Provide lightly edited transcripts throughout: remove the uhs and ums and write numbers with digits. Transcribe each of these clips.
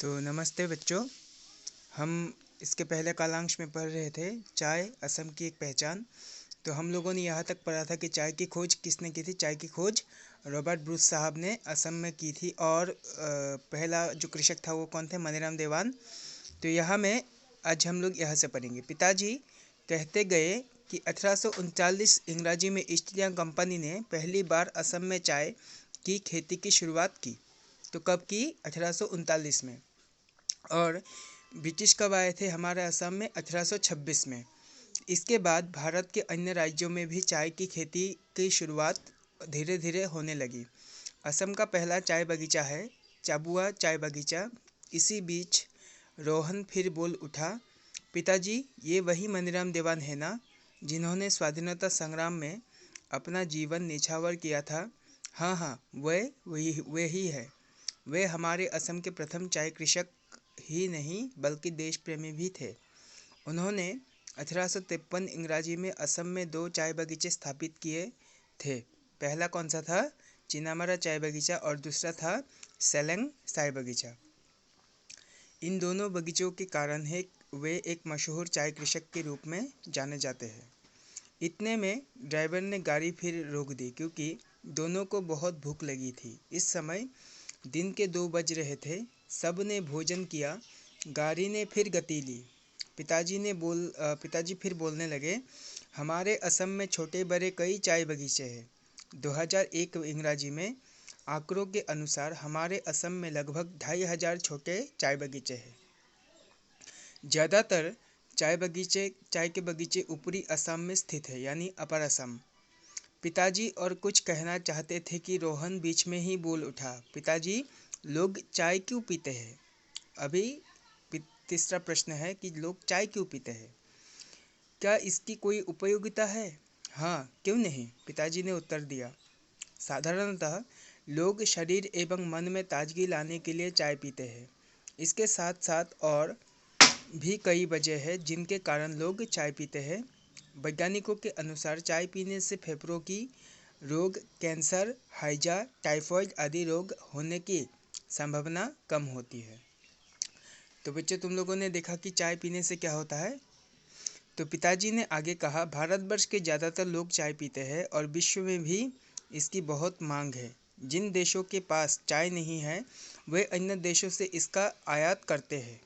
तो नमस्ते बच्चों। हम इसके पहले कालांश में पढ़ रहे थे चाय असम की एक पहचान। तो हम लोगों ने यहाँ तक पढ़ा था कि चाय की खोज किसने की थी। चाय की खोज रॉबर्ट ब्रूस साहब ने असम में की थी और पहला जो कृषक था वो कौन थे, मनीराम देवान। तो यहाँ में आज हम लोग यहाँ से पढ़ेंगे। पिताजी कहते गए कि 1839 अंग्रेजी में ईस्ट इंडिया कंपनी ने पहली बार असम में चाय की खेती की शुरुआत की। तो कब की? 1839 में। और ब्रिटिश कब आए थे हमारे असम में? 1826 में। इसके बाद भारत के अन्य राज्यों में भी चाय की खेती की शुरुआत धीरे धीरे होने लगी। असम का पहला चाय बगीचा है चाबुआ चाय बगीचा। इसी बीच रोहन फिर बोल उठा, पिताजी ये वही मनीराम देवान है ना, जिन्होंने स्वाधीनता संग्राम में अपना जीवन निछावर किया था? हाँ हाँ, वे ही है। वे हमारे असम के प्रथम चाय कृषक ही नहीं बल्कि देश प्रेमी भी थे। उन्होंने 1853 अंग्रेजी में असम में 2 चाय बगीचे स्थापित किए थे। पहला कौन सा था? चिनामरा चाय बगीचा और दूसरा था सेलेंग चाय बगीचा। इन दोनों बगीचों के कारण है वे एक मशहूर चाय कृषक के रूप में जाने जाते हैं। इतने में ड्राइवर ने गाड़ी फिर रोक दी क्योंकि दोनों को बहुत भूख लगी थी। इस समय दिन के 2 बज रहे थे। सब ने भोजन किया। गाड़ी ने फिर गति ली। पिताजी फिर बोलने लगे, हमारे असम में छोटे बड़े कई चाय बगीचे हैं। 2001 अंग्रेजी में आंकड़ों के अनुसार हमारे असम में लगभग 2500 छोटे चाय बगीचे हैं। ज़्यादातर चाय के बगीचे ऊपरी असम में स्थित है, यानी अपर असम। पिताजी और कुछ कहना चाहते थे कि रोहन बीच में ही बोल उठा, पिताजी लोग चाय क्यों पीते हैं? अभी तीसरा प्रश्न है कि लोग चाय क्यों पीते हैं? क्या इसकी कोई उपयोगिता है? हाँ, क्यों नहीं, पिताजी ने उत्तर दिया। साधारणतः लोग शरीर एवं मन में ताजगी लाने के लिए चाय पीते हैं। इसके साथ साथ और भी कई वजह है जिनके कारण लोग चाय पीते हैं। वैज्ञानिकों के अनुसार चाय पीने से फेफड़ों की रोग, कैंसर, हैजा, टाइफाइड आदि रोग होने की संभावना कम होती है। तो बच्चों, तुम लोगों ने देखा कि चाय पीने से क्या होता है। तो पिताजी ने आगे कहा, भारतवर्ष के ज़्यादातर लोग चाय पीते हैं और विश्व में भी इसकी बहुत मांग है। जिन देशों के पास चाय नहीं है वे अन्य देशों से इसका आयात करते हैं।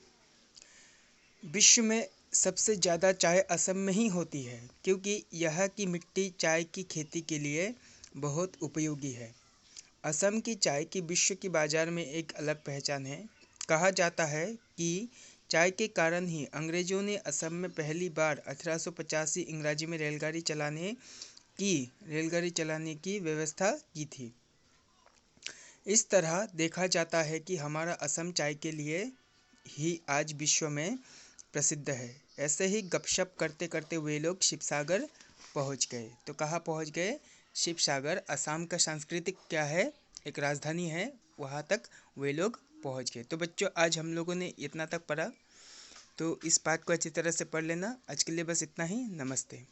विश्व में सबसे ज़्यादा चाय असम में ही होती है क्योंकि यह की मिट्टी चाय की खेती के लिए बहुत उपयोगी है। असम की चाय की विश्व की बाज़ार में एक अलग पहचान है। कहा जाता है कि चाय के कारण ही अंग्रेज़ों ने असम में पहली बार 1885 अंग्रेजी में रेलगाड़ी चलाने की व्यवस्था की थी। इस तरह देखा जाता है कि हमारा असम चाय के लिए ही आज विश्व में प्रसिद्ध है। ऐसे ही गपशप करते करते वे लोग शिवसागर पहुंच गए। तो कहाँ पहुंच गए? शिवसागर। असम का सांस्कृतिक क्या है, एक राजधानी है, वहाँ तक वे लोग पहुंच गए। तो बच्चों, आज हम लोगों ने इतना तक पढ़ा, तो इस पाठ को अच्छी तरह से पढ़ लेना। आज के लिए बस इतना ही। नमस्ते।